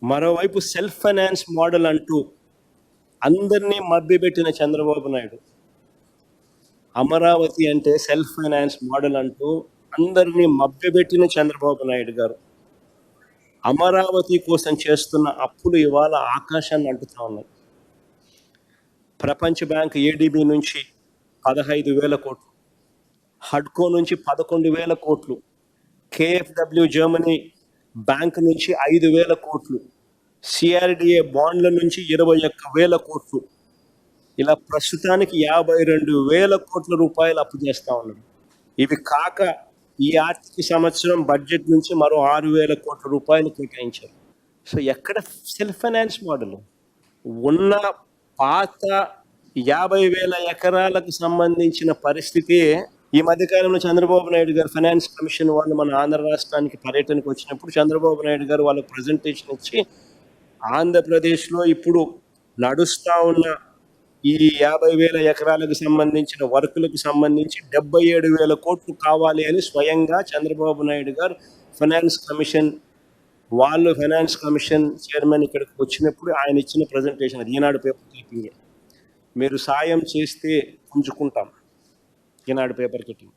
మరోవైపు self finance model అంటూ అందరినీ మభ్యపెట్టిన చంద్రబాబు నాయుడు, అమరావతి అంటే సెల్ఫ్ ఫైనాన్స్ మోడల్ అంటూ అందరినీ మభ్యపెట్టిన చంద్రబాబు నాయుడు గారు అమరావతి కోసం చేస్తున్న అప్పులు ఇవాళ ఆకాశాన్ని అంటుతా ఉన్నాయి. ప్రపంచ బ్యాంక్ ఏడీబీ నుంచి 15,000 కోట్లు, హడ్కో నుంచి 11,000 కోట్లు, కేఎఫ్డబ్ల్యూ జర్మనీ బ్యాంక్ నుంచి 5,000 కోట్లు, సిఆర్డిఏ బాండ్ల నుంచి 21,000 కోట్లు, ఇలా ప్రస్తుతానికి 52,000 కోట్ల రూపాయలు అప్పు చేస్తూ ఉన్నాడు. ఇవి కాక ఈ ఆర్థిక సంవత్సరం బడ్జెట్ నుంచి మరో 6,000 కోట్ల రూపాయలు కేటాయించారు. సో ఎక్కడ సెల్ఫ్ ఫైనాన్స్ మోడల్? ఉన్న పాత 50,000 ఎకరాలకు సంబంధించిన పరిస్థితి. ఈ మధ్యకాలంలో చంద్రబాబు నాయుడు గారు ఫైనాన్స్ కమిషన్ వాళ్ళు మన ఆంధ్ర రాష్ట్రానికి పర్యటనకు వచ్చినప్పుడు చంద్రబాబు నాయుడు గారు వాళ్ళకి ప్రజెంటేషన్ ఇచ్చి ఆంధ్రప్రదేశ్లో ఇప్పుడు నడుస్తూ ఉన్న ఈ 50,000 ఎకరాలకు సంబంధించిన వర్కులకు సంబంధించి 77,000 కోట్లు కావాలి అని స్వయంగా చంద్రబాబు నాయుడు గారు ఫైనాన్స్ కమిషన్ చైర్మన్ ఇక్కడికి వచ్చినప్పుడు ఆయన ఇచ్చిన ప్రజెంటేషన్ అది. ఈనాడు పేపర్ క్లిప్పింగే. మీరు సాయం చేస్తే పుంజుకుంటాం. Eenadu paper clipping.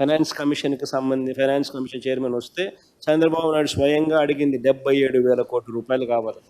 Finance commission chairman వస్తే చంద్రబాబు నాయుడు స్వయంగా అడిగింది 77,000 కోట్ల రూపాయలు కావాలి.